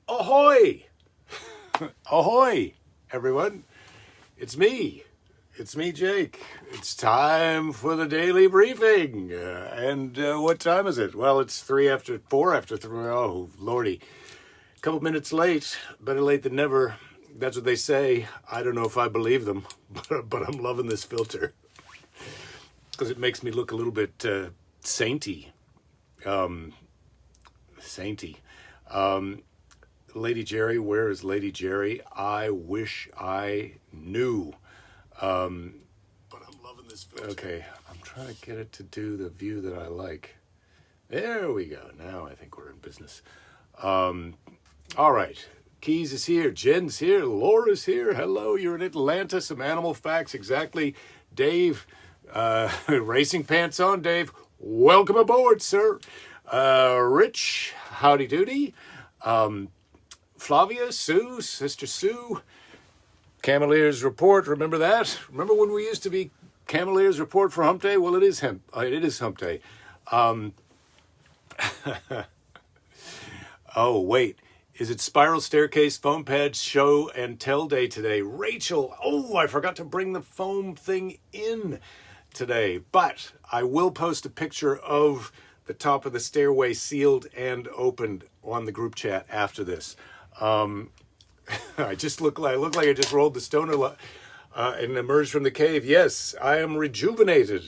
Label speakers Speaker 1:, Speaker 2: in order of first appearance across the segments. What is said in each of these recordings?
Speaker 1: Ahoy! Ahoy, everyone. It's me. It's me, Jake. It's time for the daily briefing. What time is it? Well, it's 4 after 3. Oh, Lordy. A couple minutes late. Better late than never. That's what they say. I don't know if I believe them, but I'm loving this filter. Because it makes me look a little bit sainty. Lady Jerry, where is Lady Jerry? I wish I knew. But I'm loving this filter. Okay, I'm trying to get it to do the view that I like. There we go. Now I think we're in business. All right. Keys is here. Jen's here. Laura's here. Hello, you're in Atlanta. Some animal facts. Exactly. Dave, racing pants on, Dave. Welcome aboard, sir. Rich, howdy doody. Flavia, Sue, Sister Sue, Cavalier's Report. Remember that? Remember when we used to be Cavalier's Report for Hump Day? Well, it is Hump Day. Oh, wait. Is it Spiral Staircase Foam Pad Show and Tell Day today? Rachel, oh, I forgot to bring the foam thing in today. But I will post a picture of the top of the stairway sealed and opened on the group chat after this. I look like I just rolled the stoner and emerged from the cave. Yes, I am rejuvenated.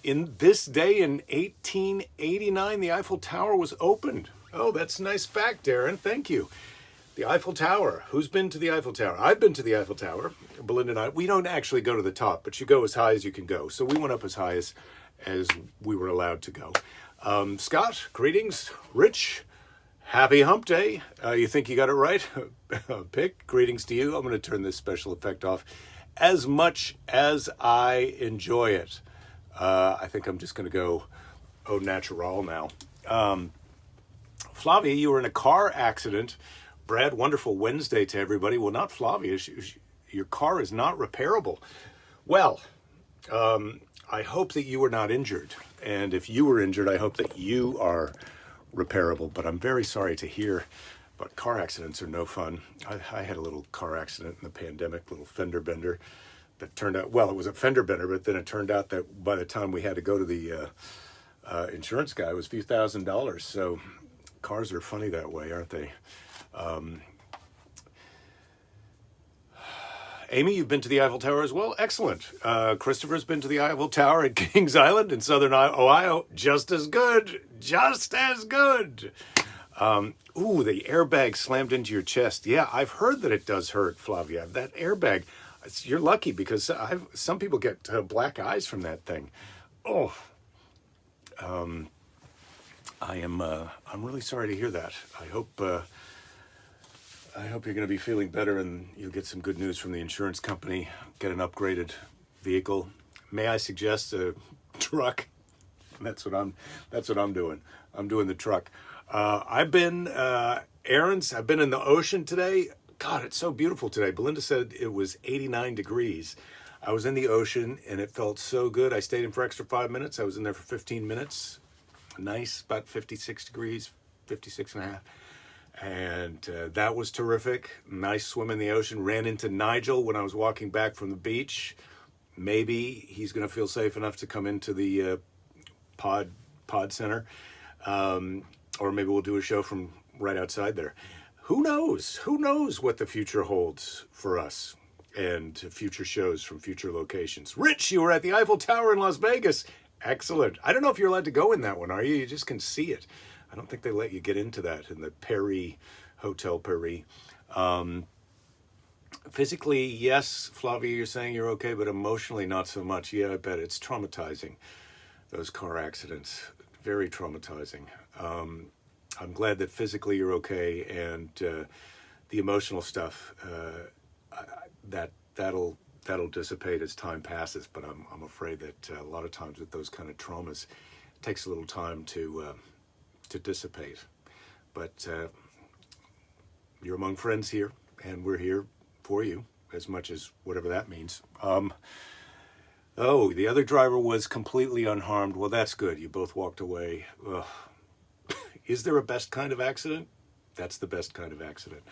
Speaker 1: In this day in 1889, the Eiffel Tower was opened. Oh, that's a nice fact, Darren. Thank you. The Eiffel Tower. Who's been to the Eiffel Tower? I've been to the Eiffel Tower. Belinda and I. We don't actually go to the top, but you go as high as you can go. So we went up as high as we were allowed to go. Scott, greetings. Rich, happy hump day. You think you got it right? Pick, greetings to you. I'm going to turn this special effect off as much as I enjoy it. I think I'm just going to go au natural now. Flavia, you were in a car accident. Brad, wonderful Wednesday to everybody. Well, not Flavia. Your car is not repairable. Well, I hope that you were not injured. And if you were injured, I hope that you are repairable. But I'm very sorry to hear. But car accidents are no fun. I had a little car accident in the pandemic, little fender bender. That turned out, well, it was a fender bender, but then it turned out that by the time we had to go to the insurance guy, it was a few $1,000s. So cars are funny that way, aren't they? Amy, you've been to the Eiffel Tower as well? Excellent. Christopher's been to the Eiffel Tower at Kings Island in southern Ohio. Just as good. Just as good. Ooh, the airbag slammed into your chest. Yeah, I've heard that it does hurt, Flavia. That airbag, you're lucky because some people get black eyes from that thing. Oh, I'm really sorry to hear that. I hope you're going to be feeling better and you'll get some good news from the insurance company. Get an upgraded vehicle. May I suggest a truck? That's what I'm doing. I'm doing the truck. I've been errands. I've been in the ocean today. God, it's so beautiful today. Belinda said it was 89 degrees. I was in the ocean and it felt so good. I stayed in for extra 5 minutes. I was in there for 15 minutes. Nice, about 56 degrees, 56 and a half. And that was terrific. Nice swim in the ocean. Ran into Nigel when I was walking back from the beach. Maybe he's going to feel safe enough to come into the pod center. Or maybe we'll do a show from right outside there. Who knows? Who knows what the future holds for us and future shows from future locations. Rich, you were at the Eiffel Tower in Las Vegas. Excellent. I don't know if you're allowed to go in that one, are you? You just can see it. I don't think they let you get into that in the Hotel Paris. Physically, yes, Flavia, you're saying you're okay, but emotionally not so much. Yeah, I bet it's traumatizing, those car accidents. Very traumatizing. I'm glad that physically you're okay, and the emotional stuff, that'll dissipate as time passes. But I'm afraid that a lot of times with those kind of traumas, it takes a little time to dissipate. But you're among friends here, and we're here for you as much as whatever that means. Oh, the other driver was completely unharmed. Well, that's good. You both walked away. Ugh. Is there a best kind of accident? That's the best kind of accident.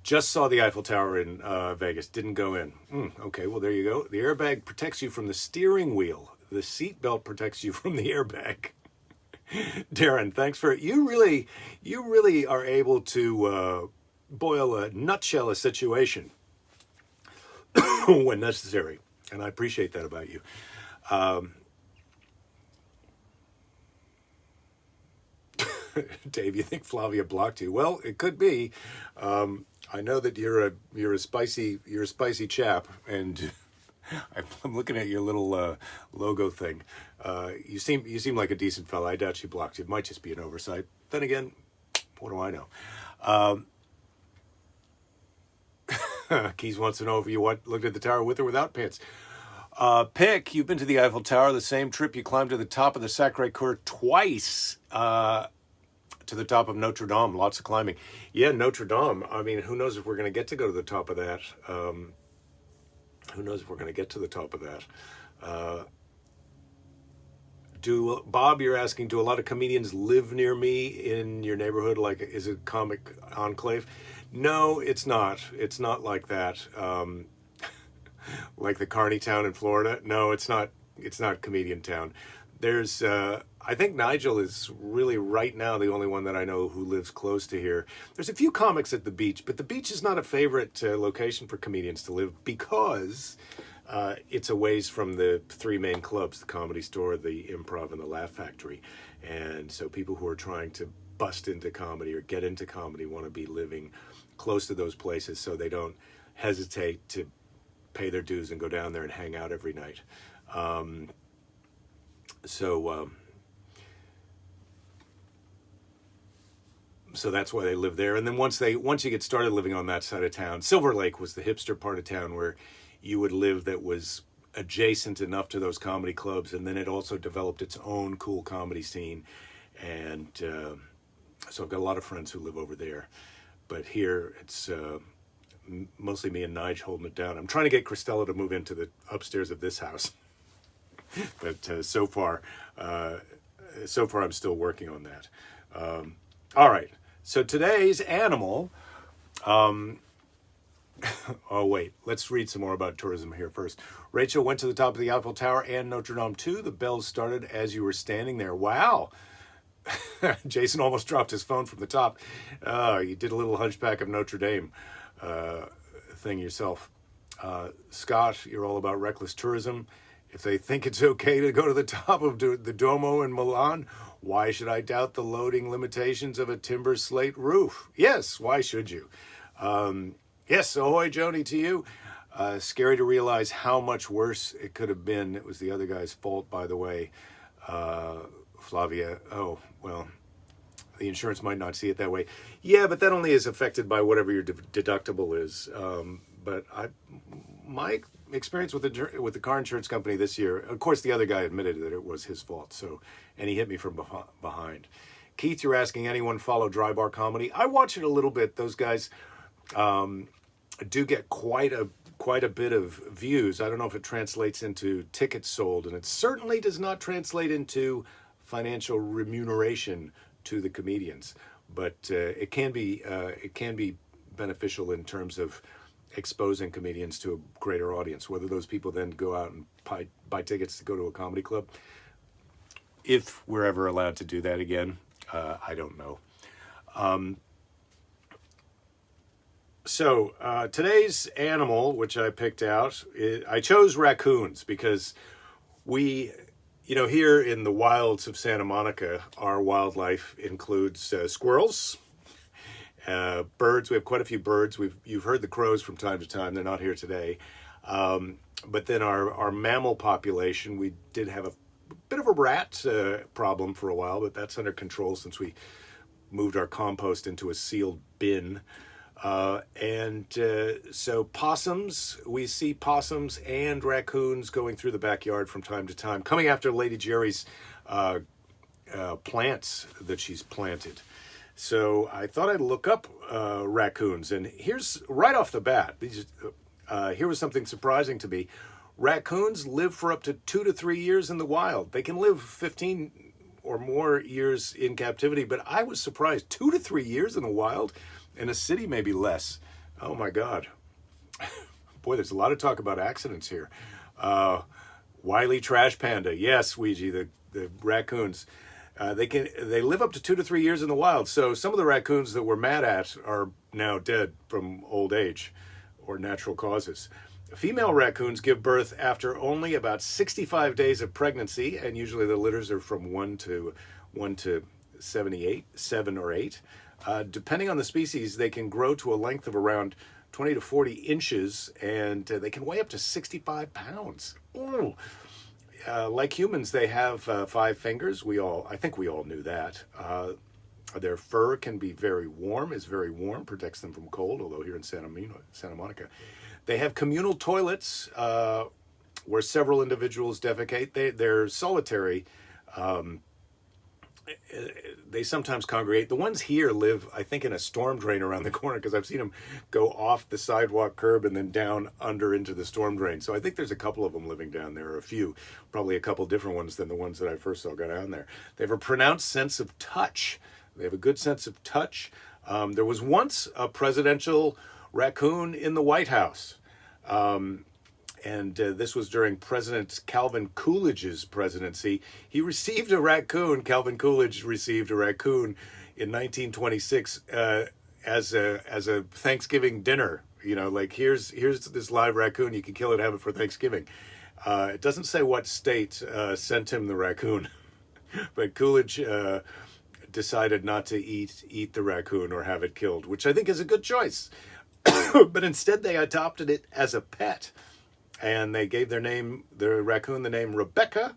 Speaker 1: Just saw the Eiffel Tower in Vegas. Didn't go in. Okay, well, there you go. The airbag protects you from the steering wheel. The seatbelt protects you from the airbag. Darren, thanks for it. You really are able to boil a nutshell a situation when necessary. And I appreciate that about you. Dave, you think Flavia blocked you? Well, it could be. I know that you're a spicy chap, and I'm looking at your little logo thing. You seem like a decent fella. I doubt she blocked you. It might just be an oversight. Then again, what do I know? Keys wants to know if you looked at the tower with or without pants. Pick, you've been to the Eiffel Tower, the same trip you climbed to the top of the Sacré-Cœur twice. To the top of Notre Dame, lots of climbing. Yeah, Notre Dame. I mean, who knows if we're going to get to go to the top of that? Who knows if we're going to get to the top of that? Bob, you're asking, do a lot of comedians live near me in your neighborhood? Like, is it comic enclave? No, it's not. It's not like that. Like the Carney town in Florida. No, it's not. It's not comedian town. There's, I think Nigel is really right now the only one that I know who lives close to here. There's a few comics at the beach, but the beach is not a favorite location for comedians to live because it's a ways from the three main clubs, the Comedy Store, the Improv, and the Laugh Factory. And so people who are trying to bust into comedy or get into comedy want to be living close to those places so they don't hesitate to pay their dues and go down there and hang out every night. So that's why they live there. And then once you get started living on that side of town, Silver Lake was the hipster part of town where you would live that was adjacent enough to those comedy clubs. And then it also developed its own cool comedy scene. And so I've got a lot of friends who live over there. But here it's mostly me and Nige holding it down. I'm trying to get Christella to move into the upstairs of this house. But so far I'm still working on that. All right. So today's animal, oh wait, let's read some more about tourism here first. Rachel went to the top of the Eiffel Tower and Notre Dame too. The bells started as you were standing there. Wow. Jason almost dropped his phone from the top. You did a little Hunchback of Notre Dame thing yourself. Scott, you're all about reckless tourism. If they think it's okay to go to the top of the Duomo in Milan, why should I doubt the loading limitations of a timber slate roof? Yes, why should you? Yes, ahoy, Joni, to you. Scary to realize how much worse it could have been. It was the other guy's fault, by the way. Flavia, oh, well, the insurance might not see it that way. Yeah, but that only is affected by whatever your deductible is. But my experience with the car insurance company this year, of course, the other guy admitted that it was his fault. So, and he hit me from behind. Keith, you're asking anyone follow Dry Bar Comedy? I watch it a little bit. Those guys do get quite a bit of views. I don't know if it translates into tickets sold, and it certainly does not translate into financial remuneration to the comedians. But it can be beneficial in terms of exposing comedians to a greater audience. Whether those people then go out and buy tickets to go to a comedy club, if we're ever allowed to do that again, I don't know. So today's animal, which I picked out, I chose raccoons because we, here in the wilds of Santa Monica, our wildlife includes squirrels, birds. We have quite a few birds. You've heard the crows from time to time. They're not here today. But then our mammal population, we did have a bit of a rat problem for a while, but that's under control since we moved our compost into a sealed bin. So possums, we see possums and raccoons going through the backyard from time to time, coming after Lady Jerry's plants that she's planted. So I thought I'd look up raccoons, and here's right off the bat. Here was something surprising to me. Raccoons live for up to 2 to 3 years in the wild. They can live 15 or more years in captivity, but I was surprised. 2 to 3 years in the wild. In a city, maybe less. Oh my God. Boy, there's a lot of talk about accidents here. Wily Trash Panda. Yes, Ouija, the raccoons. They live up to 2 to 3 years in the wild. So some of the raccoons that we're mad at are now dead from old age or natural causes. Female raccoons give birth after only about 65 days of pregnancy, and usually the litters are from 1 to 78, 7 or 8. Depending on the species, they can grow to a length of around 20 to 40 inches, and they can weigh up to 65 pounds. Ooh. Like humans, they have 5 fingers. I think we all knew that. Their fur can be very warm, protects them from cold, although here in Santa Monica. They have communal toilets where several individuals defecate. They're solitary. They sometimes congregate. The ones here live, I think, in a storm drain around the corner, because I've seen them go off the sidewalk curb and then down under into the storm drain. So I think there's a couple of them living down there, or a few, probably a couple different ones than the ones that I first saw go down there. They have a pronounced sense of touch. They have a good sense of touch. There was once a presidential raccoon in the White House. And this was during President Calvin Coolidge's presidency. He received a raccoon. Calvin Coolidge received a raccoon in 1926 as a Thanksgiving dinner. You know, like here's this live raccoon. You can kill it, have it for Thanksgiving. It doesn't say what state sent him the raccoon, but Coolidge decided not to eat the raccoon or have it killed, which I think is a good choice. But instead, they adopted it as a pet, and they gave their raccoon the name Rebecca.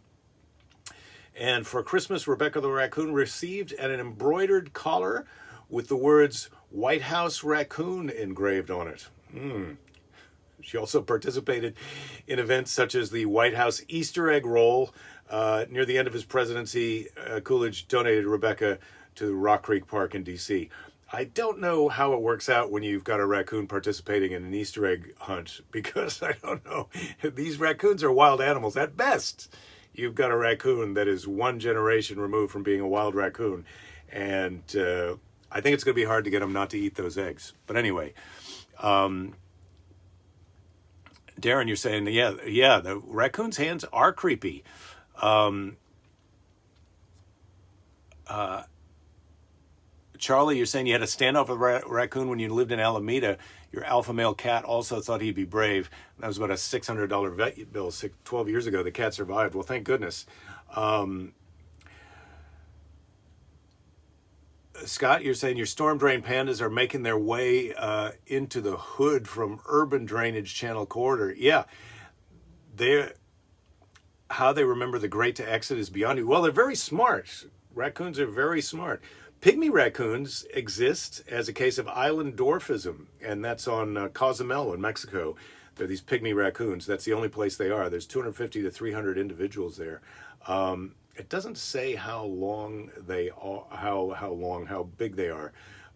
Speaker 1: And for Christmas, Rebecca the raccoon received an embroidered collar with the words "White House Raccoon" engraved on it. She also participated in events such as the White House Easter egg roll. Near the end of his presidency, Coolidge donated Rebecca to Rock Creek Park in D.C. I don't know how it works out when you've got a raccoon participating in an Easter egg hunt, because I don't know. These raccoons are wild animals at best. You've got a raccoon that is one generation removed from being a wild raccoon. And I think it's going to be hard to get them not to eat those eggs. But anyway, Darren, you're saying, yeah, the raccoon's hands are creepy. Charlie, you're saying you had a standoff with a raccoon when you lived in Alameda. Your alpha male cat also thought he'd be brave. That was about a $600 vet bill 12 years ago. The cat survived. Well, thank goodness. Scott, you're saying your storm drain pandas are making their way into the hood from urban drainage channel corridor. Yeah, how they remember the great to exit is beyond you. Well, they're very smart. Raccoons are very smart. Pygmy raccoons exist as a case of island dwarfism, and that's on Cozumel in Mexico. They're these pygmy raccoons. That's the only place they are. There's 250 to 300 individuals there. It doesn't say how long they are, how big they are,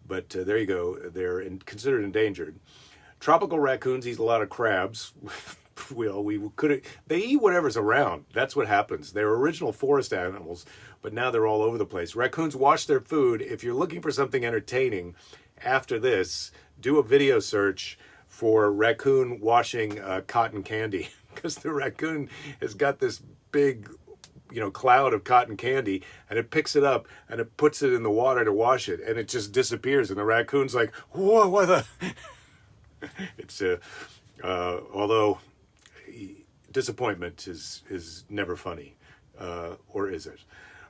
Speaker 1: but there you go. They're considered endangered. Tropical raccoons eat a lot of crabs. They eat whatever's around. That's what happens. They're original forest animals, but now they're all over the place. Raccoons wash their food. If you're looking for something entertaining after this, do a video search for raccoon washing cotton candy, because the raccoon has got this big, cloud of cotton candy, and it picks it up and it puts it in the water to wash it, and it just disappears. And the raccoon's like, "Whoa, what the?" It's although disappointment is never funny, or is it?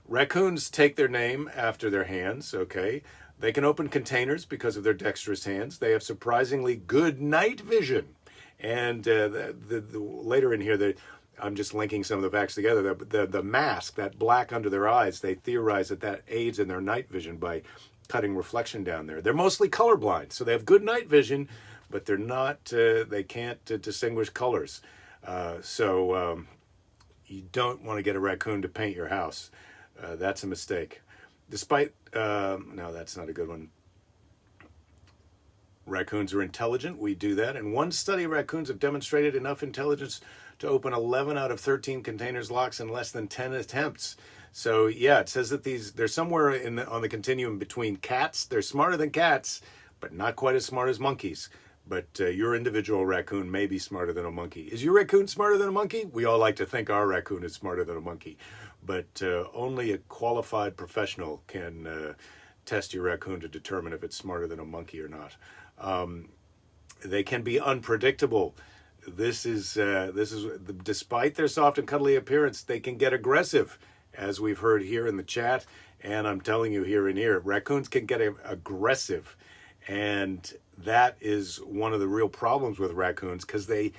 Speaker 1: Raccoons take their name after their hands. Okay, they can open containers because of their dexterous hands. They have surprisingly good night vision, and the later in here I'm just linking some of the facts together. The mask, that black under their eyes, they theorize that aids in their night vision by cutting reflection down there. They're mostly colorblind, so they have good night vision, but they're not. They can't distinguish colors. So you don't want to get a raccoon to paint your house. That's a mistake. Despite no, that's not a good one. Raccoons are intelligent. We do that. In one study, raccoons have demonstrated enough intelligence to open 11 out of 13 containers locks in less than 10 attempts. So yeah, it says that they're somewhere on the continuum between cats. They're smarter than cats, but not quite as smart as monkeys. But your individual raccoon may be smarter than a monkey. Is your raccoon smarter than a monkey? We all like to think our raccoon is smarter than a monkey, but only a qualified professional can test your raccoon to determine if it's smarter than a monkey or not. They can be unpredictable. This is despite their soft and cuddly appearance, they can get aggressive, as we've heard here in the chat, and I'm telling you here and here, raccoons can get aggressive, and that is one of the real problems with raccoons, because they're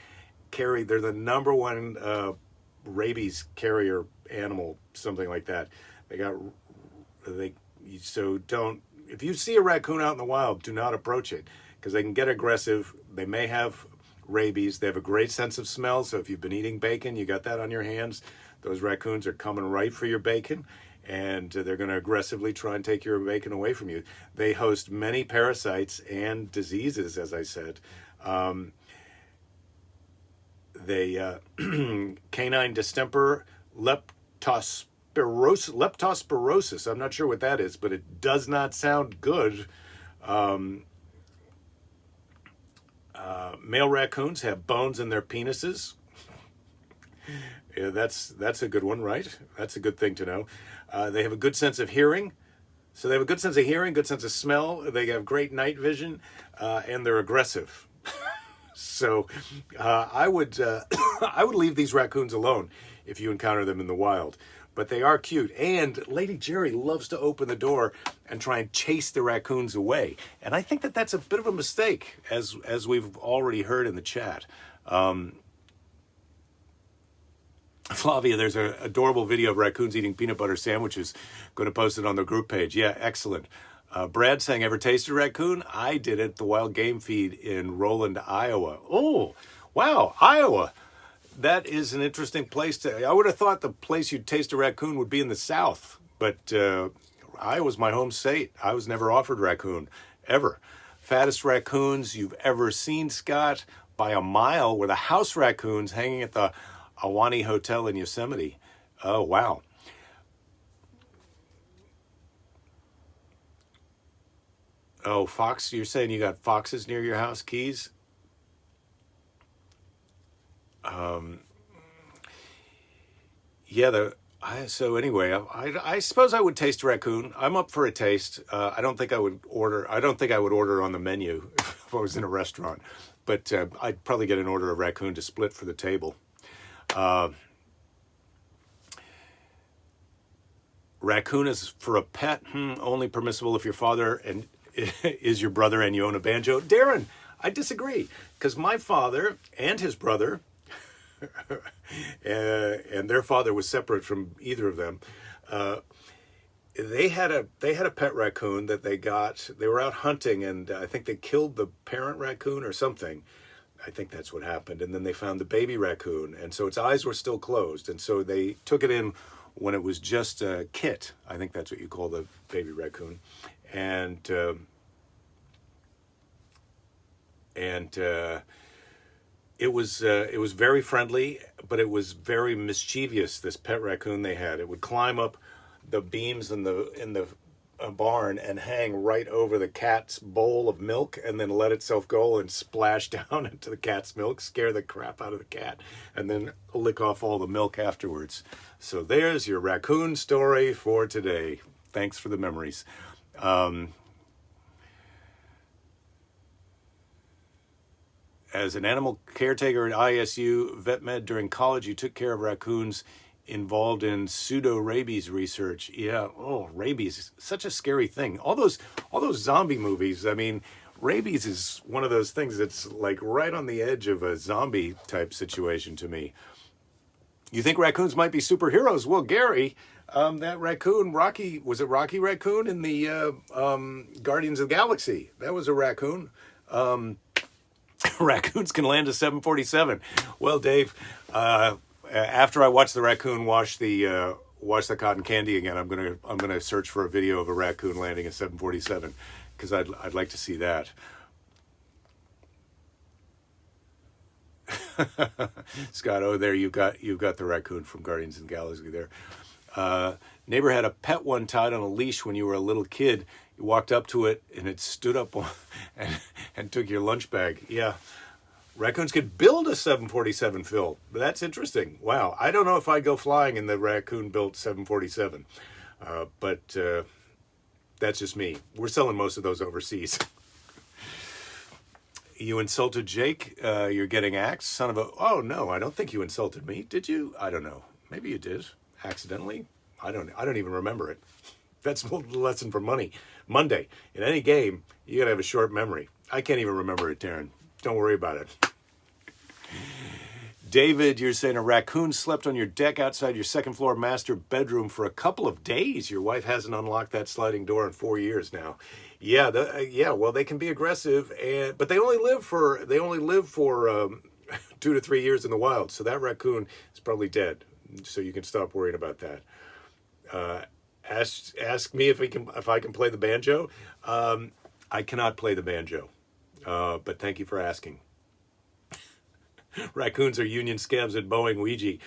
Speaker 1: the number one rabies carrier animal, something like that. So don't, if you see a raccoon out in the wild, do not approach it, because they can get aggressive. They may have rabies. They have a great sense of smell, so if you've been eating bacon, you got that on your hands, those raccoons are coming right for your bacon, and they're going to aggressively try and take your bacon away from you. They host many parasites and diseases, as I said. Canine distemper, leptospirosis. I'm not sure what that is, but it does not sound good. Male raccoons have bones in their penises. Yeah, that's a good one, right? That's a good thing to know. They have a good sense of hearing. So they have a good sense of hearing, good sense of smell. They have great night vision, and they're aggressive. So I would leave these raccoons alone if you encounter them in the wild. But they are cute. And Lady Jerry loves to open the door and try and chase the raccoons away. And I think that that's a bit of a mistake, as we've already heard in the chat. Flavia, there's an adorable video of raccoons eating peanut butter sandwiches. Going to post it on the group page. Yeah, excellent. Brad saying, ever tasted raccoon? I did it at the Wild Game Feed in Roland, Iowa. Oh, wow, Iowa. That is an interesting place to... I would have thought the place you'd taste a raccoon would be in the South, but Iowa's my home state. I was never offered raccoon, ever. Fattest raccoons you've ever seen, Scott, by a mile, were the house raccoons hanging at the Ahwahnee Hotel in Yosemite. Oh, wow. Oh, fox, you're saying you got foxes near your house, Keys? Yeah, so anyway, I suppose I would taste raccoon. I'm up for a taste. I don't think I would order on the menu if I was in a restaurant, but I'd probably get an order of raccoon to split for the table. Raccoon is for a pet, only permissible if your father and is your brother and you own a banjo. Darren, I disagree, because my father and his brother and their father was separate from either of them. They had a pet raccoon that they got. They were out hunting, and I think they killed the parent raccoon or something. I think that's what happened. And then they found the baby raccoon, and so its eyes were still closed, and so they took it in when it was just a kit. I think that's what you call the baby raccoon, and it was very friendly, but it was very mischievous. This pet raccoon they had, it would climb up the beams in the barn and hang right over the cat's bowl of milk, and then let itself go and splash down into the cat's milk, scare the crap out of the cat, and then lick off all the milk afterwards. So there's your raccoon story for today. Thanks for the memories. As an animal caretaker at ISU Vet Med during college, you took care of raccoons involved in pseudo-rabies research. Yeah, rabies, such a scary thing. All those zombie movies, I mean, rabies is one of those things that's like right on the edge of a zombie type situation to me. You think raccoons might be superheroes? Well, Gary, that raccoon, Rocky, was it Rocky Raccoon in the Guardians of the Galaxy? That was a raccoon. Raccoons can land a 747. Well, Dave, after I watch the raccoon wash the cotton candy again, I'm gonna search for a video of a raccoon landing a 747, because I'd like to see that. Scott, there you've got the raccoon from Guardians of the Galaxy there. Neighbor had a pet one tied on a leash when you were a little kid. You walked up to it and it stood up and took your lunch bag. Yeah. Raccoons could build a 747, Phil. But that's interesting. Wow. I don't know if I'd go flying in the raccoon-built 747. But that's just me. We're selling most of those overseas. You insulted Jake. You're getting axed. Son of a... Oh, no. I don't think you insulted me. Did you? I don't know. Maybe you did. Accidentally. I don't even remember it. That's a lesson for Monday. In any game, you got to have a short memory. I can't even remember it, Darren. Don't worry about it. David, you're saying a raccoon slept on your deck outside your second floor master bedroom for a couple of days. Your wife hasn't unlocked that sliding door in 4 years now. Yeah, well, they can be aggressive, but they only live for 2 to 3 years in the wild. So that raccoon is probably dead. So you can stop worrying about that. Ask me if I can play the banjo. I cannot play the banjo, but thank you for asking. Raccoons are union scabs at Boeing Ouija.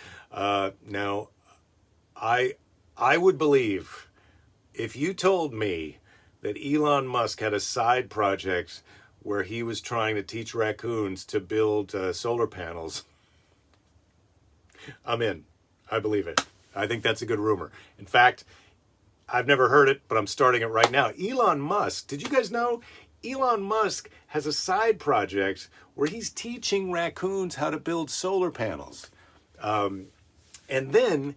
Speaker 1: Now, I would believe if you told me that Elon Musk had a side project where he was trying to teach raccoons to build solar panels. I'm in. I believe it. I think that's a good rumor. In fact, I've never heard it, but I'm starting it right now. Elon Musk, did you guys know Elon Musk has a side project where he's teaching raccoons how to build solar panels. And then,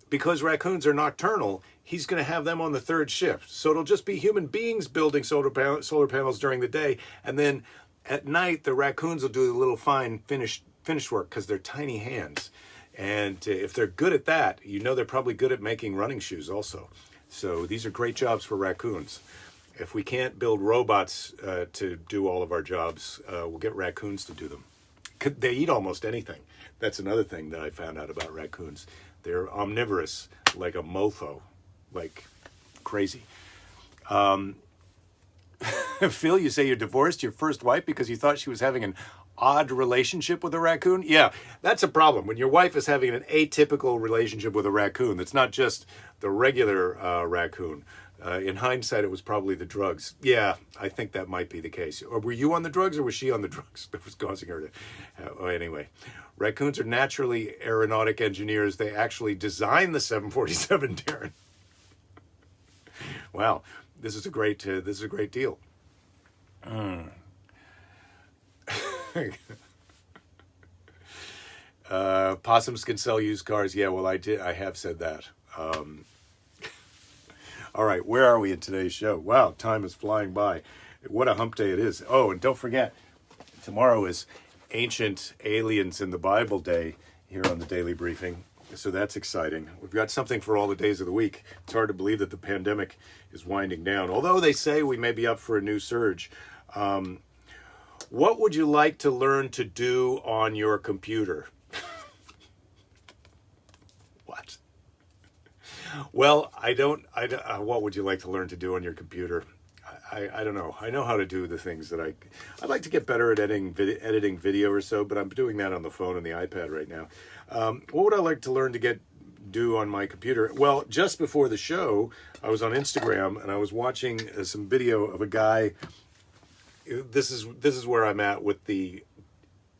Speaker 1: because raccoons are nocturnal, he's going to have them on the third shift. So it'll just be human beings building solar panels during the day. And then at night, the raccoons will do the little fine finish work because they're tiny hands. And if they're good at that, they're probably good at making running shoes also. So these are great jobs for raccoons. If we can't build robots to do all of our jobs, we'll get raccoons to do them. They eat almost anything. That's another thing that I found out about raccoons. They're omnivorous, like a mofo, like crazy. Phil, you say you divorced your first wife because you thought she was having an odd relationship with a raccoon? Yeah, that's a problem. When your wife is having an atypical relationship with a raccoon, that's not just the regular raccoon. In hindsight, it was probably the drugs. Yeah, I think that might be the case. Or were you on the drugs or was she on the drugs that was causing her to... anyway, raccoons are naturally aeronautic engineers. They actually designed the 747, Darren. Wow, this is a great deal. Possums can sell used cars. Yeah, well, I have said that. All right, where are we in today's show? Wow, time is flying by. What a hump day it is. Oh, and don't forget, tomorrow is Ancient Aliens in the Bible Day here on the Daily Briefing. So that's exciting. We've got something for all the days of the week. It's hard to believe that the pandemic is winding down. Although they say we may be up for a new surge. What would you like to learn to do on your computer? What? Well, what would you like to learn to do on your computer? I don't know. I know how to do the things that I'd like to get better at editing video or so, but I'm doing that on the phone and the iPad right now. What would I like to learn to do on my computer? Well, just before the show, I was on Instagram and I was watching some video of a guy. This is where I'm at with the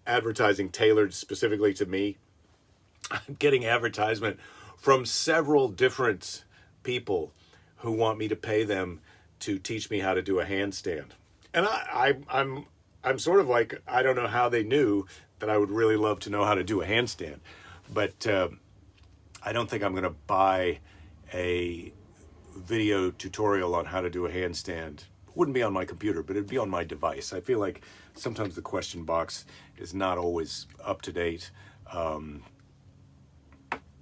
Speaker 1: advertising tailored specifically to me. I'm getting advertisement from several different people who want me to pay them to teach me how to do a handstand. And I'm sort of like, I don't know how they knew that I would really love to know how to do a handstand. But I don't think I'm going to buy a video tutorial on how to do a handstand. Wouldn't be on my computer, but it'd be on my device. I feel like sometimes the question box is not always up to date.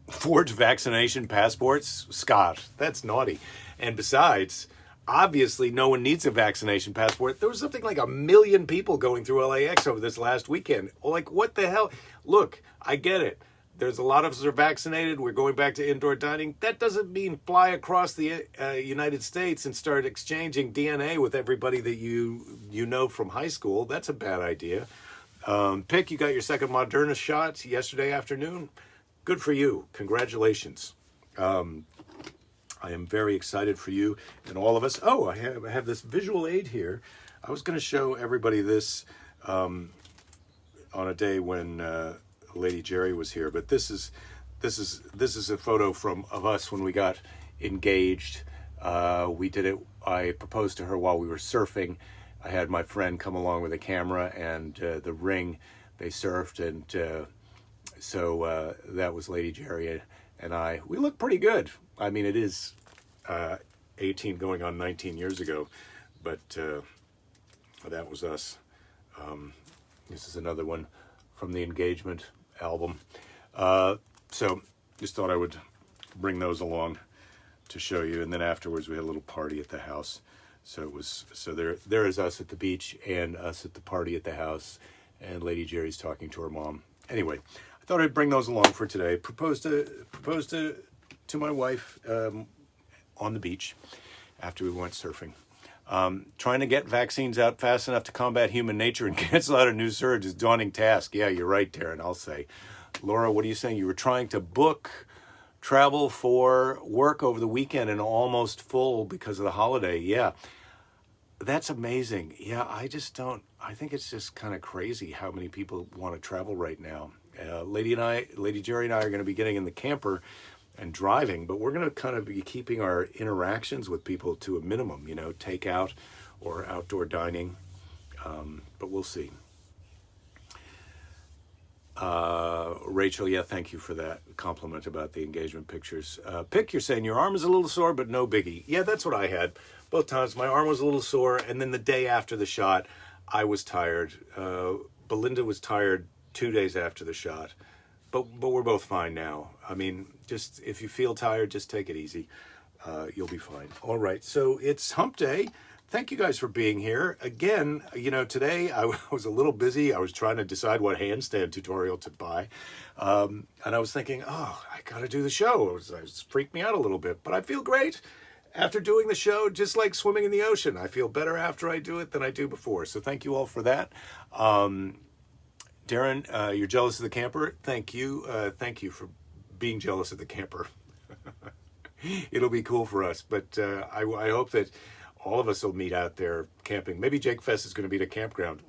Speaker 1: Forged vaccination passports? Scott, that's naughty. And besides, obviously no one needs a vaccination passport. There was something like 1 million people going through LAX over this last weekend. Like, what the hell? Look, I get it. There's a lot of us are vaccinated. We're going back to indoor dining. That doesn't mean fly across the United States and start exchanging DNA with everybody that you know from high school. That's a bad idea. Pick, you got your second Moderna shot yesterday afternoon. Good for you. Congratulations. I am very excited for you and all of us. Oh, I have this visual aid here. I was going to show everybody this on a day when Lady Jerry was here, but this is a photo of us when we got engaged. We did it. I proposed to her while we were surfing. I had my friend come along with a camera and the ring. They surfed, and so that was Lady Jerry and I. We look pretty good. I mean, it is 18 going on 19 years ago, but that was us. This is another one from the engagement album. So just thought I would bring those along to show you. And then afterwards we had a little party at the house. So there is us at the beach and us at the party at the house, and Lady Jerry's talking to her mom. Anyway, I thought I'd bring those along for today. Proposed to my wife on the beach after we went surfing. Trying to get vaccines out fast enough to combat human nature and cancel out a new surge is a daunting task. Yeah, you're right, Darren, I'll say. Laura, what are you saying? You were trying to book travel for work over the weekend and almost full because of the holiday. Yeah, that's amazing. Yeah, I think it's just kind of crazy how many people want to travel right now. Lady Jerry and I are going to be getting in the camper and driving, but we're going to kind of be keeping our interactions with people to a minimum, takeout or outdoor dining, but we'll see. Rachel, yeah, thank you for that compliment about the engagement pictures. You're saying your arm is a little sore, but no biggie. Yeah, that's what I had. Both times my arm was a little sore, and then the day after the shot, I was tired. Belinda was tired 2 days after the shot, but we're both fine now. I mean, just if you feel tired, just take it easy. You'll be fine. All right, so it's hump day. Thank you guys for being here. Again, today I was a little busy. I was trying to decide what handstand tutorial to buy. And I was thinking, I got to do the show. It freaked me out a little bit, but I feel great after doing the show, just like swimming in the ocean. I feel better after I do it than I do before. So thank you all for that. Darren, you're jealous of the camper. Thank you. Thank you for being jealous of the camper. It'll be cool for us, but I hope that all of us will meet out there camping. Maybe Jake Fest is going to be at a campground.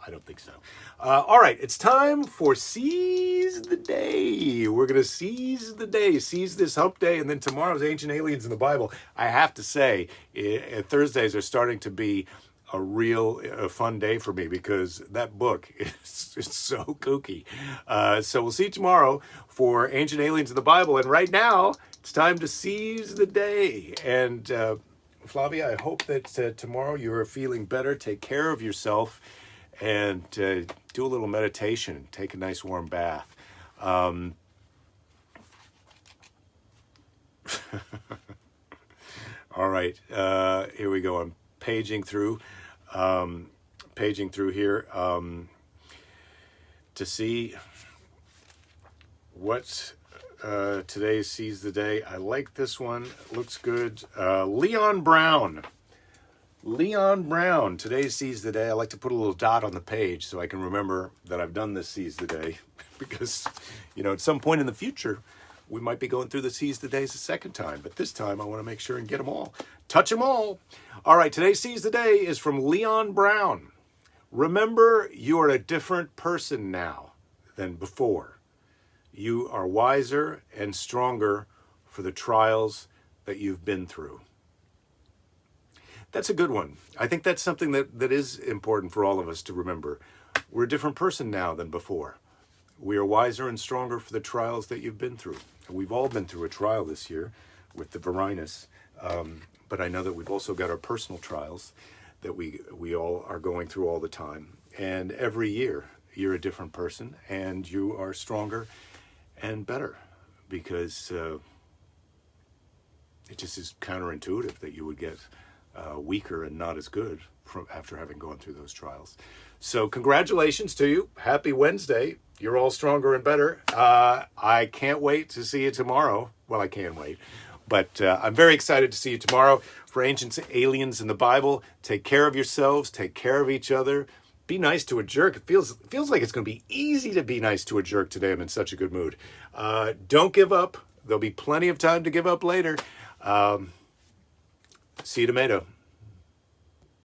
Speaker 1: I don't think so. All right, it's time for Seize the Day. We're going to seize the day, seize this hump day, and then tomorrow's Ancient Aliens in the Bible. I have to say, Thursdays are starting to be a real fun day for me because that book is so kooky. So we'll see you tomorrow for Ancient Aliens in the Bible. And right now, it's time to seize the day. And Flavia, I hope that tomorrow you're feeling better. Take care of yourself and do a little meditation. Take a nice warm bath. All right, here we go. I'm paging through here to see what today's Seize the Day. I like this one. Looks good. Leon Brown. Today's Seize the Day. I like to put a little dot on the page so I can remember that I've done this Seize the Day because, at some point in the future, we might be going through the Seize the Days a second time. But this time, I want to make sure and get them all. Touch them all. All right, today's Seize the Day is from Leon Brown. Remember, you are a different person now than before. You are wiser and stronger for the trials that you've been through. That's a good one. I think that's something that is important for all of us to remember. We're a different person now than before. We are wiser and stronger for the trials that you've been through. We've all been through a trial this year with the virus, but I know that we've also got our personal trials that we all are going through all the time. And every year, you're a different person, and you are stronger and better because it just is counterintuitive that you would get weaker and not as good after having gone through those trials. So congratulations to you. Happy Wednesday. You're all stronger and better. I can't wait to see you tomorrow. Well, I can wait. But I'm very excited to see you tomorrow for Ancient Aliens in the Bible. Take care of yourselves. Take care of each other. Be nice to a jerk. It feels like it's going to be easy to be nice to a jerk today. I'm in such a good mood. Don't give up. There'll be plenty of time to give up later. See you tomato.